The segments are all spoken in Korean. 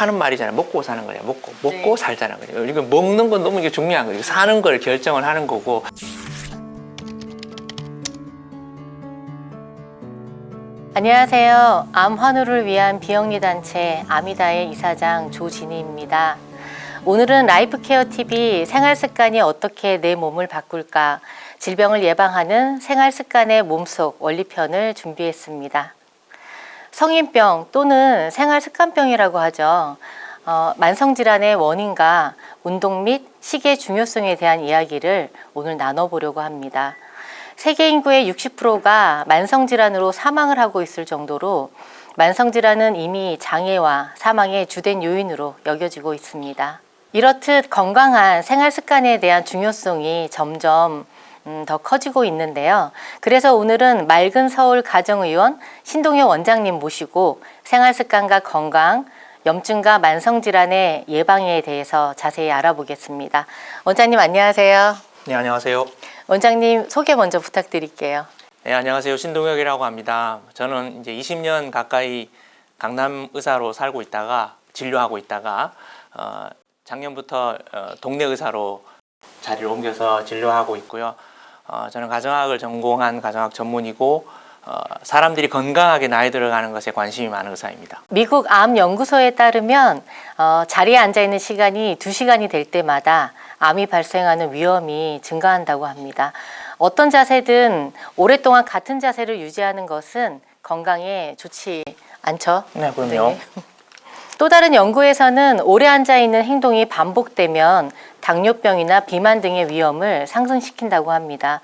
하는 말이잖아요. 먹고 사는 거예요. 먹고 네. 살자는 거예요. 이거 먹는 건 너무 이게 중요한 거예요. 사는 걸 결정을 하는 거고. 안녕하세요. 암 환우를 위한 비영리 단체 아미다의 이사장 조진희입니다. 오늘은 라이프케어TV 생활습관이 어떻게 내 몸을 바꿀까, 질병을 예방하는 생활습관의 몸속 원리편을 준비했습니다. 성인병 또는 생활습관병이라고 하죠. 만성질환의 원인과 운동 및 식의 중요성에 대한 이야기를 오늘 나눠보려고 합니다. 세계 인구의 60%가 만성질환으로 사망을 하고 있을 정도로 만성질환은 이미 장애와 사망의 주된 요인으로 여겨지고 있습니다. 이렇듯 건강한 생활습관에 대한 중요성이 점점 더 커지고 있는데요. 그래서 오늘은 맑은 서울 가정의원 신동엽 원장님 모시고 생활습관과 건강, 염증과 만성질환의 예방에 대해서 자세히 알아보겠습니다. 원장님 안녕하세요. 네, 안녕하세요. 원장님 소개 먼저 부탁드릴게요. 네, 안녕하세요. 신동혁이라고 합니다. 저는 이제 20년 가까이 강남 의사로 살고 있다가 진료하고 있다가 작년부터 동네 의사로 자리를 옮겨서 진료하고 있고요. 저는 가정학을 전공한 가정학 전문이고 사람들이 건강하게 나이 들어가는 것에 관심이 많은 의사입니다. 미국 암 연구소에 따르면 자리에 앉아 있는 시간이 2시간이 될 때마다 암이 발생하는 위험이 증가한다고 합니다. 어떤 자세든 오랫동안 같은 자세를 유지하는 것은 건강에 좋지 않죠? 네, 그럼요. 네. 또 다른 연구에서는 오래 앉아 있는 행동이 반복되면 당뇨병이나 비만 등의 위험을 상승시킨다고 합니다.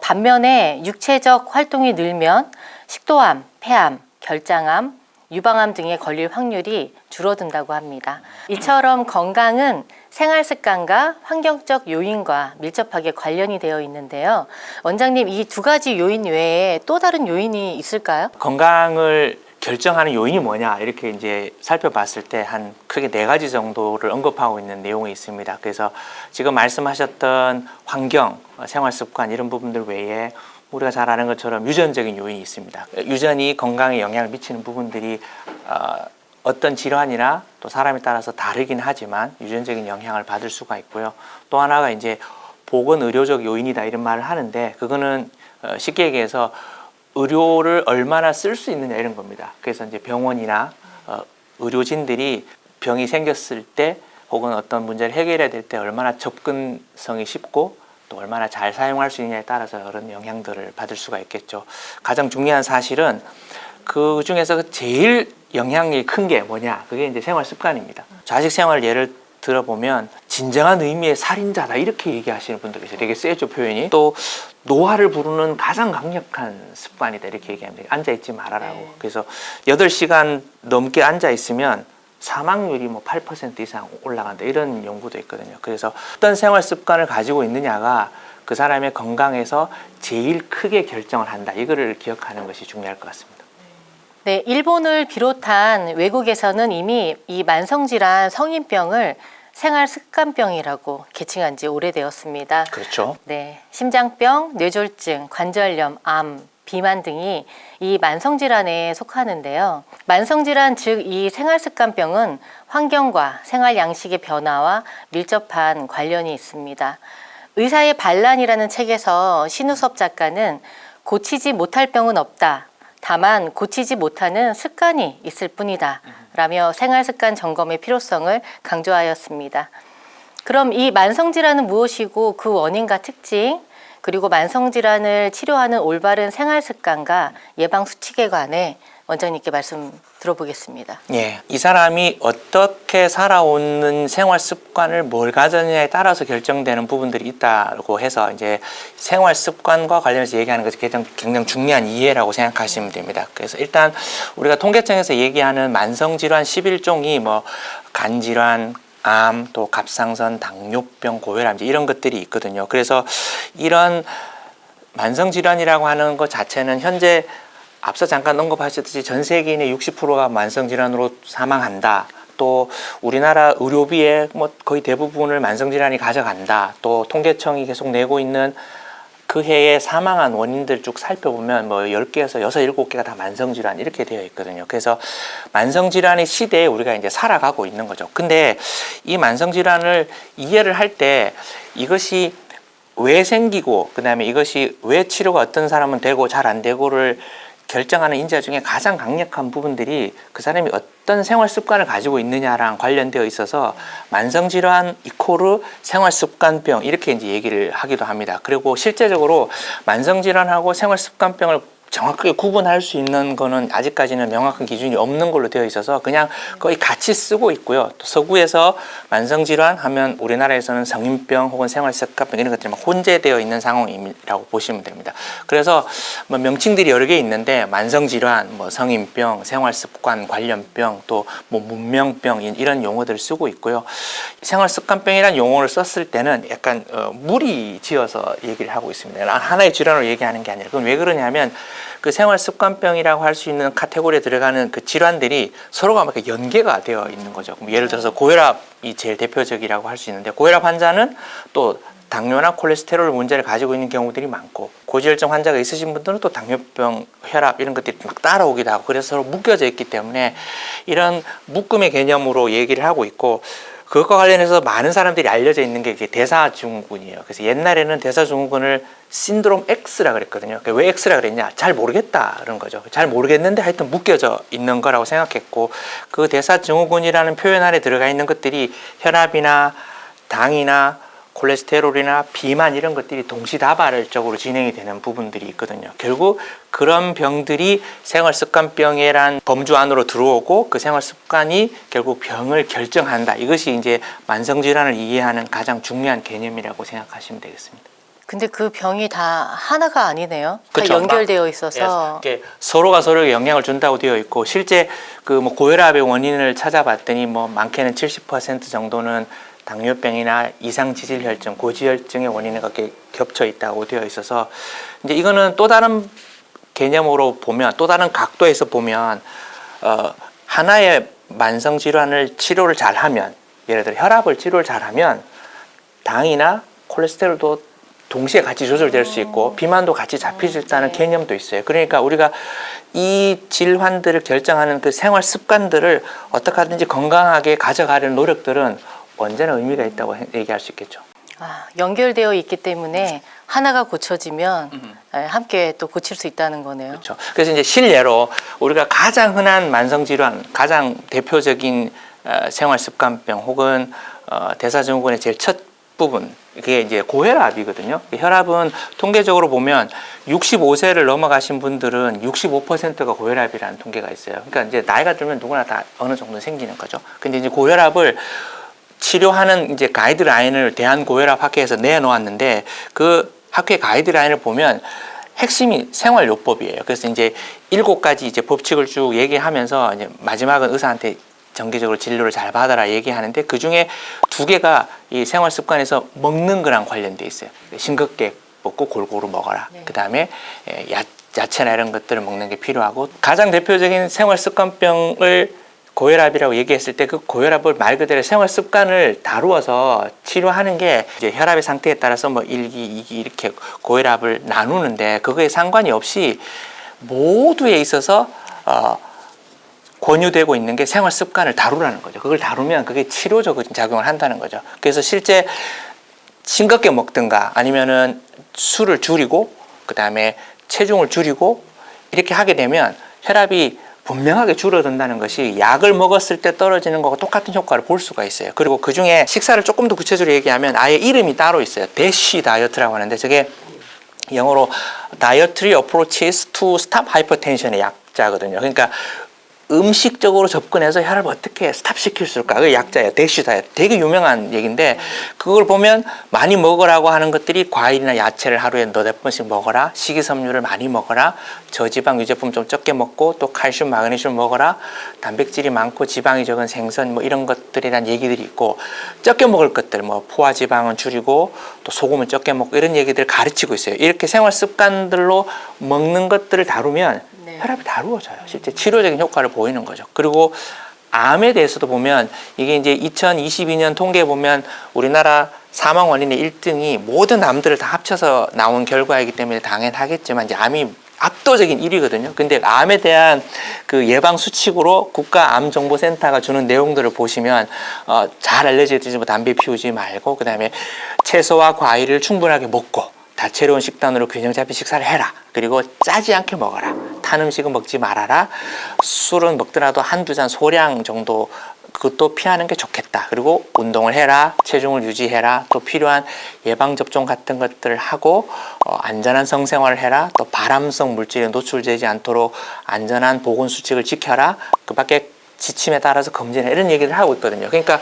반면에 육체적 활동이 늘면 식도암, 폐암, 결장암, 유방암 등에 걸릴 확률이 줄어든다고 합니다. 이처럼 건강은 생활습관과 환경적 요인과 밀접하게 관련이 되어 있는데요. 원장님, 이 두 가지 요인 외에 또 다른 요인이 있을까요? 건강을 결정하는 요인이 뭐냐 이렇게 이제 살펴봤을 때 한 크게 4가지 정도를 언급하고 있는 내용이 있습니다. 그래서 지금 말씀하셨던 환경, 생활습관 이런 부분들 외에 우리가 잘 아는 것처럼 유전적인 요인이 있습니다. 유전이 건강에 영향을 미치는 부분들이 어떤 질환이나 또 사람에 따라서 다르긴 하지만 유전적인 영향을 받을 수가 있고요. 또 하나가 이제 보건의료적 요인이다 이런 말을 하는데 그거는 쉽게 얘기해서 의료를 얼마나 쓸 수 있느냐 이런 겁니다. 그래서 이제 병원이나 의료진들이 병이 생겼을 때 혹은 어떤 문제를 해결해야 될 때 얼마나 접근성이 쉽고 또 얼마나 잘 사용할 수 있느냐에 따라서 이런 영향들을 받을 수가 있겠죠. 가장 중요한 사실은 그 중에서 제일 영향이 큰 게 뭐냐, 그게 이제 생활 습관입니다. 자식 생활 예를 들어보면 진정한 의미의 살인자다 이렇게 얘기하시는 분들 계세요. 되게 세죠, 표현이. 또 노화를 부르는 가장 강력한 습관이다 이렇게 얘기합니다. 앉아있지 말아라고. 그래서 8시간 넘게 앉아있으면 사망률이 8% 이상 올라간다 이런 연구도 있거든요. 그래서 어떤 생활 습관을 가지고 있느냐가 그 사람의 건강에서 제일 크게 결정을 한다. 이거를 기억하는 것이 중요할 것 같습니다. 네, 일본을 비롯한 외국에서는 이미 이 만성질환 성인병을 생활습관병이라고 계칭한 지 오래되었습니다. 그렇죠. 네, 심장병, 뇌졸중, 관절염, 암, 비만 등이 이 만성질환에 속하는데요. 만성질환 즉 이 생활습관병은 환경과 생활 양식의 변화와 밀접한 관련이 있습니다. 의사의 반란이라는 책에서 신우섭 작가는 고치지 못할 병은 없다. 다만 고치지 못하는 습관이 있을 뿐이다 라며 생활습관 점검의 필요성을 강조하였습니다. 그럼 이 만성질환은 무엇이고 그 원인과 특징, 그리고 만성질환을 치료하는 올바른 생활습관과 예방수칙에 관해 원장님께 말씀 들어보겠습니다. 예, 이 사람이 어떻게 살아오는 생활 습관을 뭘 가졌느냐에 따라서 결정되는 부분들이 있다고 해서 이제 생활 습관과 관련해서 얘기하는 것이 굉장히 중요한 이해라고 생각하시면 됩니다. 그래서 일단 우리가 통계청에서 얘기하는 만성질환 11종이 간질환, 암, 또 갑상선, 당뇨병, 고혈압 이런 것들이 있거든요. 그래서 이런 만성질환이라고 하는 것 자체는 현재 앞서 잠깐 언급하셨듯이 전 세계인의 60%가 만성질환으로 사망한다. 또 우리나라 의료비의 거의 대부분을 만성질환이 가져간다. 또 통계청이 계속 내고 있는 그 그 해에 사망한 원인들 쭉 살펴보면 뭐 10개에서 6, 7개가 다 만성질환 이렇게 되어 있거든요. 그래서 만성질환의 시대에 우리가 이제 살아가고 있는 거죠. 근데 이 만성질환을 이해를 할 때 이것이 왜 생기고 그다음에 이것이 왜 치료가 어떤 사람은 되고 잘 안 되고를 결정하는 인자 중에 가장 강력한 부분들이 그 사람이 어떤 생활 습관을 가지고 있느냐랑 관련되어 있어서 만성질환 이코르 생활습관병 이렇게 이제 얘기를 하기도 합니다. 그리고 실제적으로 만성질환하고 생활습관병을 정확하게 구분할 수 있는 거는 아직까지는 명확한 기준이 없는 걸로 되어 있어서 그냥 거의 같이 쓰고 있고요. 또 서구에서 만성질환 하면 우리나라에서는 성인병 혹은 생활습관병 이런 것들이 막 혼재되어 있는 상황이라고 보시면 됩니다. 그래서 뭐 명칭들이 여러 개 있는데 만성질환, 뭐 성인병, 생활습관 관련병, 또 뭐 문명병 이런 용어들을 쓰고 있고요. 생활습관병이라는 용어를 썼을 때는 약간 무리 지어서 얘기를 하고 있습니다. 하나의 질환으로 얘기하는 게 아니라 그건 왜 그러냐면 그 생활습관병이라고 할 수 있는 카테고리에 들어가는 그 질환들이 서로가 막 이렇게 연계가 되어 있는 거죠. 예를 들어서 고혈압이 제일 대표적이라고 할 수 있는데 고혈압 환자는 또 당뇨나 콜레스테롤 문제를 가지고 있는 경우들이 많고 고지혈증 환자가 있으신 분들은 또 당뇨병, 혈압 이런 것들이 막 따라오기도 하고 그래서 서로 묶여져 있기 때문에 이런 묶음의 개념으로 얘기를 하고 있고 그것과 관련해서 많은 사람들이 알려져 있는 게 이제 대사증후군이에요. 그래서 옛날에는 대사증후군을 신드롬 X라 그랬거든요. 왜 X라 그랬냐? 잘 모르겠다 그런 거죠. 잘 모르겠는데 하여튼 묶여져 있는 거라고 생각했고 그 대사증후군이라는 표현 안에 들어가 있는 것들이 혈압이나 당이나 콜레스테롤이나 비만 이런 것들이 동시다발적으로 진행이 되는 부분들이 있거든요. 결국 그런 병들이 생활습관병이란 범주 안으로 들어오고 그 생활습관이 결국 병을 결정한다. 이것이 이제 만성질환을 이해하는 가장 중요한 개념이라고 생각하시면 되겠습니다. 근데 그 병이 다 하나가 아니네요. 다 그쵸. 연결되어 있어서 예, 서로가 서로에게 영향을 준다고 되어 있고 실제 그 뭐 고혈압의 원인을 찾아봤더니 뭐 많게는 70% 정도는 당뇨병이나 이상지질혈증, 고지혈증의 원인이 그렇게 겹쳐 있다고 되어 있어서 이제 이거는 또 다른 개념으로 보면 또 다른 각도에서 보면 하나의 만성 질환을 치료를 잘하면 예를 들어 혈압을 치료를 잘하면 당이나 콜레스테롤도 동시에 같이 조절될 수 있고 비만도 같이 잡힐 수 있다는 개념도 있어요. 그러니까 우리가 이 질환들을 결정하는 그 생활 습관들을 어떻게 하든지 건강하게 가져가려는 노력들은 언제나 의미가 있다고 얘기할 수 있겠죠. 연결되어 있기 때문에 하나가 고쳐지면 함께 또 고칠 수 있다는 거네요. 그렇죠. 그래서 이제 실례로 우리가 가장 흔한 만성 질환, 가장 대표적인 생활습관병 혹은 대사증후군의 제일 첫 부분 그게 이제 고혈압이거든요. 혈압은 통계적으로 보면 65세를 넘어가신 분들은 65%가 고혈압이라는 통계가 있어요. 그러니까 이제 나이가 들면 누구나 다 어느 정도 생기는 거죠. 근데 이제 고혈압을 치료하는 이제 가이드라인을 대한고혈압학회에서 내놓았는데 그 학회 가이드라인을 보면 핵심이 생활요법이에요. 그래서 이제 7가지 이제 법칙을 쭉 얘기하면서 이제 마지막은 의사한테 정기적으로 진료를 잘 받아라 얘기하는데 그 중에 2개가 이 생활 습관에서 먹는 거랑 관련돼 있어요. 싱겁게 먹고 골고루 먹어라. 그 다음에 야채나 이런 것들을 먹는 게 필요하고 가장 대표적인 생활 습관병을 고혈압이라고 얘기했을 때 그 고혈압을 말 그대로 생활 습관을 다루어서 치료하는 게 이제 혈압의 상태에 따라서 뭐 1기, 2기 이렇게 고혈압을 나누는데 그거에 상관이 없이 모두에 있어서 권유되고 있는 게 생활 습관을 다루라는 거죠. 그걸 다루면 그게 치료적인 작용을 한다는 거죠. 그래서 실제 싱겁게 먹든가 아니면은 술을 줄이고 그다음에 체중을 줄이고 이렇게 하게 되면 혈압이 분명하게 줄어든다는 것이 약을 먹었을 때 떨어지는 것과 똑같은 효과를 볼 수가 있어요. 그리고 그중에 식사를 조금 더 구체적으로 얘기하면 아예 이름이 따로 있어요. 대쉬 다이어트라고 하는데 저게 영어로 Dietary Approaches to Stop Hypertension의 약자거든요. 그러니까 음식적으로 접근해서 혈압을 어떻게 스탑시킬 수 있을까? 그게 약자예요. 대쉬 다이어트. 되게 유명한 얘기인데 그걸 보면 많이 먹으라고 하는 것들이 과일이나 야채를 하루에 너댓 번씩 먹어라. 식이섬유를 많이 먹어라. 저지방 유제품 좀 적게 먹고 또 칼슘, 마그네슘 먹어라. 단백질이 많고 지방이 적은 생선 뭐 이런 것들이란 얘기들이 있고 적게 먹을 것들 뭐 포화 지방은 줄이고 또 소금은 적게 먹고 이런 얘기들을 가르치고 있어요. 이렇게 생활 습관들로 먹는 것들을 다루면 혈압이 다루어져요. 실제 치료적인 효과를 보이는 거죠. 그리고 암에 대해서도 보면 이게 이제 2022년 통계에 보면 우리나라 사망 원인의 1등이 모든 암들을 다 합쳐서 나온 결과이기 때문에 당연하겠지만 이제 암이 압도적인 1위거든요. 근데 암에 대한 그 예방 수칙으로 국가암정보센터가 주는 내용들을 보시면 잘 알려져 있듯이 뭐 담배 피우지 말고 그다음에 채소와 과일을 충분하게 먹고 다채로운 식단으로 균형 잡힌 식사를 해라. 그리고 짜지 않게 먹어라. 탄 음식은 먹지 말아라. 술은 먹더라도 한두 잔 소량 정도 그것도 피하는 게 좋겠다. 그리고 운동을 해라. 체중을 유지해라. 또 필요한 예방접종 같은 것들을 하고 안전한 성생활을 해라. 또 발암성 물질에 노출되지 않도록 안전한 보건수칙을 지켜라. 그 밖에 지침에 따라서 검진해 이런 얘기를 하고 있거든요. 그러니까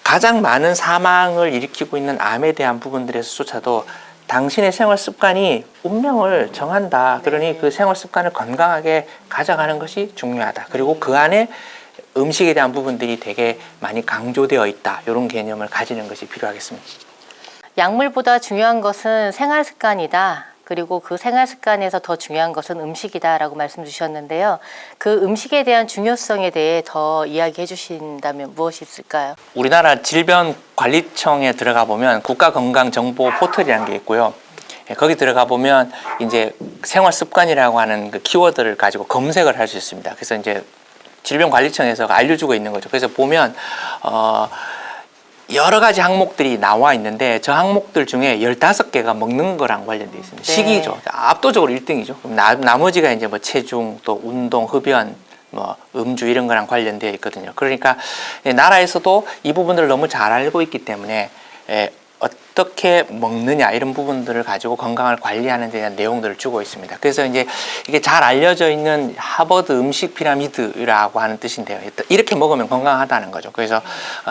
가장 많은 사망을 일으키고 있는 암에 대한 부분들에서조차도 당신의 생활 습관이 운명을 정한다. 그러니 그 생활 습관을 건강하게 가져가는 것이 중요하다. 그리고 그 안에 음식에 대한 부분들이 되게 많이 강조되어 있다. 이런 개념을 가지는 것이 필요하겠습니다. 약물보다 중요한 것은 생활 습관이다. 그리고 그 생활 습관에서 더 중요한 것은 음식이다라고 말씀 주셨는데요. 그 음식에 대한 중요성에 대해 더 이야기해 주신다면 무엇이 있을까요? 우리나라 질병관리청에 들어가 보면 국가건강정보 포털이라는 게 있고요. 거기 들어가 보면 이제 생활 습관이라고 하는 그 키워드를 가지고 검색을 할 수 있습니다. 그래서 이제 질병관리청에서 알려주고 있는 거죠. 그래서 보면 여러 가지 항목들이 나와 있는데 저 항목들 중에 15개가 먹는 거랑 관련되어 있습니다. 네. 식이죠. 압도적으로 1등이죠. 그럼 나머지가 이제 뭐 체중, 또 운동, 흡연, 뭐 음주 이런 거랑 관련되어 있거든요. 그러니까 나라에서도 이 부분들을 너무 잘 알고 있기 때문에 어떻게 먹느냐 이런 부분들을 가지고 건강을 관리하는 데 대한 내용들을 주고 있습니다. 그래서 이제 이게 잘 알려져 있는 하버드 음식 피라미드라고 하는 뜻인데요. 이렇게 먹으면 건강하다는 거죠. 그래서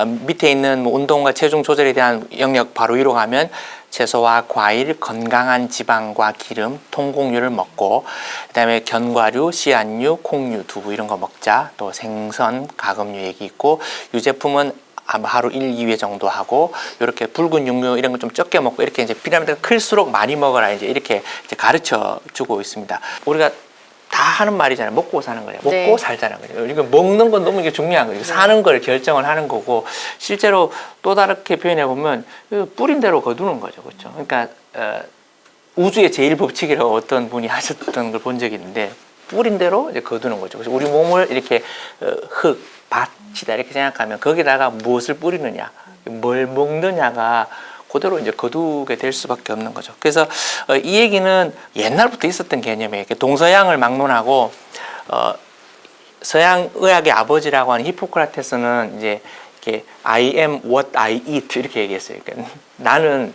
밑에 있는 뭐 운동과 체중 조절에 대한 영역 바로 위로 가면 채소와 과일, 건강한 지방과 기름, 통곡류를 먹고 그다음에 견과류, 씨앗류, 콩류, 두부 이런 거 먹자. 또 생선, 가금류 얘기 있고 유제품은 하루 1, 2회 정도 하고 이렇게 붉은 육류 이런 거 좀 적게 먹고 이렇게 이제 피라미드가 클수록 많이 먹어라 이제 이렇게 이제 가르쳐 주고 있습니다. 우리가 다 하는 말이잖아요. 먹고 사는 거예요. 먹고 네. 살자는 거예요. 이거 먹는 건 너무 이게 중요한 거예요. 사는 걸 결정을 하는 거고 실제로 또 다르게 표현해 보면 뿌린 대로 거두는 거죠. 그렇죠? 그러니까 우주의 제일 법칙이라고 어떤 분이 하셨던 걸 본 적이 있는데 뿌린 대로 이제 거두는 거죠. 그래서 우리 몸을 이렇게 흙, 밭이다 이렇게 생각하면 거기다가 무엇을 뿌리느냐, 뭘 먹느냐가 그대로 이제 거두게 될 수밖에 없는 거죠. 그래서 이 얘기는 옛날부터 있었던 개념이에요. 동서양을 막론하고 서양 의학의 아버지라고 하는 히포크라테스는 이제 이렇게 I am what I eat 이렇게 얘기했어요. 그러니까 나는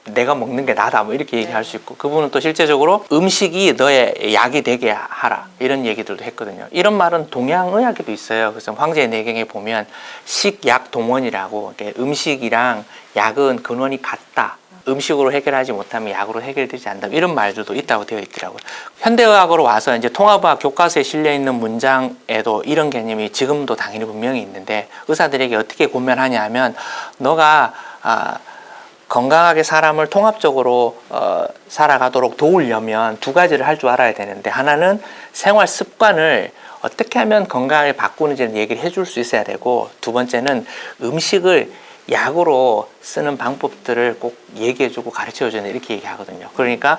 내가 먹는 게 나다 뭐 이렇게 얘기할 수 있고 그분은 또 실제적으로 음식이 너의 약이 되게 하라 이런 얘기들도 했거든요. 이런 말은 동양의학에도 있어요. 그래서 황제의 내경에 보면 식약동원이라고 음식이랑 약은 근원이 같다. 음식으로 해결하지 못하면 약으로 해결되지 않는다. 이런 말들도 있다고 되어 있더라고요. 현대의학으로 와서 이제 통합의학 교과서에 실려 있는 문장에도 이런 개념이 지금도 당연히 분명히 있는데 의사들에게 어떻게 권면하냐 하면 너가 건강하게 사람을 통합적으로 살아가도록 도우려면 두 가지를 할 줄 알아야 되는데 하나는 생활 습관을 어떻게 하면 건강하게 바꾸는지를 얘기를 해줄 수 있어야 되고 두 번째는 음식을 약으로 쓰는 방법들을 꼭 얘기해주고 가르쳐줘야 된다 이렇게 얘기하거든요. 그러니까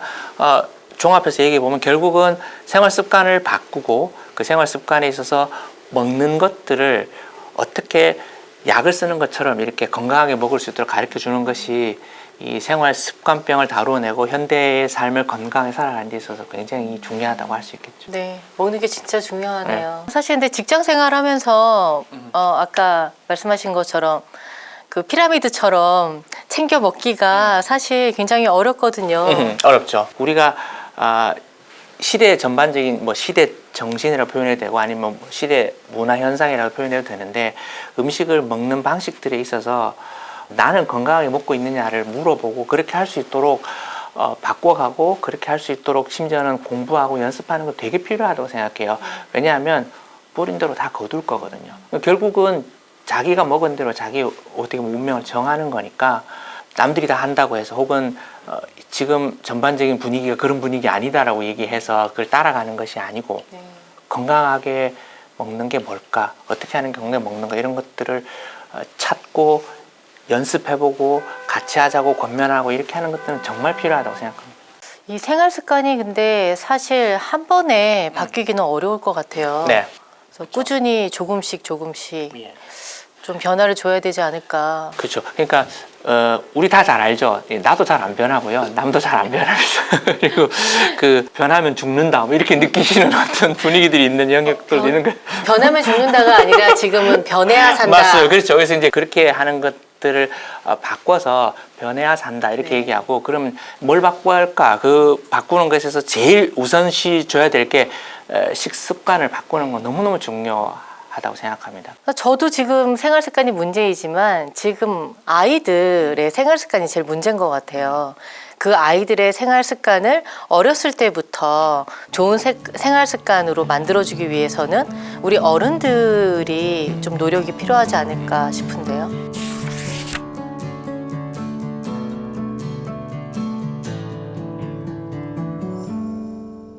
종합해서 얘기해보면 결국은 생활 습관을 바꾸고 그 생활 습관에 있어서 먹는 것들을 어떻게 약을 쓰는 것처럼 이렇게 건강하게 먹을 수 있도록 가르쳐 주는 것이 이 생활 습관병을 다루어내고 현대의 삶을 건강하게 살아가는 데 있어서 굉장히 중요하다고 할 수 있겠죠. 네, 먹는 게 진짜 중요하네요. 사실 근데 직장 생활하면서 아까 말씀하신 것처럼 그 피라미드처럼 챙겨 먹기가 사실 굉장히 어렵거든요. 어렵죠. 우리가 시대 전반적인 뭐 시대 정신이라고 표현해도 되고 아니면 시대 문화 현상이라고 표현해도 되는데 음식을 먹는 방식들에 있어서 나는 건강하게 먹고 있느냐를 물어보고 그렇게 할 수 있도록 바꿔가고 그렇게 할 수 있도록 심지어는 공부하고 연습하는 거 되게 필요하다고 생각해요. 왜냐하면 뿌린 대로 다 거둘 거거든요. 결국은 자기가 먹은 대로 자기 어떻게 보면 운명을 정하는 거니까 남들이 다 한다고 해서 혹은 지금 전반적인 분위기가 그런 분위기 아니다라고 얘기해서 그걸 따라가는 것이 아니고 건강하게 먹는 게 뭘까, 어떻게 하는 경우에 먹는가 이런 것들을 찾고 연습해보고 같이 하자고 권면하고 이렇게 하는 것들은 정말 필요하다고 생각합니다. 이 생활 습관이 근데 사실 한 번에 바뀌기는 어려울 것 같아요. 네. 그래서 꾸준히 조금씩 좀 변화를 줘야 되지 않을까. 그렇죠. 그러니까 우리 다 잘 알죠. 나도 잘 안 변하고요. 남도 잘 안 변합니다. 그리고 그 변하면 죽는다 뭐 이렇게 느끼시는 어떤 분위기들이 있는 영역도 있는 거. 변하면 죽는다가 아니라 지금은 변해야 산다. 맞아요. 그렇죠. 그래서 이제 그렇게 하는 것들을 바꿔서 변해야 산다 이렇게 얘기하고, 그러면 뭘 바꿔야 할까? 그 바꾸는 것에서 제일 우선시 줘야 될 게 식습관을 바꾸는 건 너무너무 중요하다고 생각합니다. 저도 지금 생활 습관이 문제이지만 지금 아이들의 생활 습관이 제일 문제인 것 같아요. 그 아이들의 생활 습관을 어렸을 때부터 좋은 생활 습관으로 만들어주기 위해서는 우리 어른들이 좀 노력이 필요하지 않을까 싶은데요.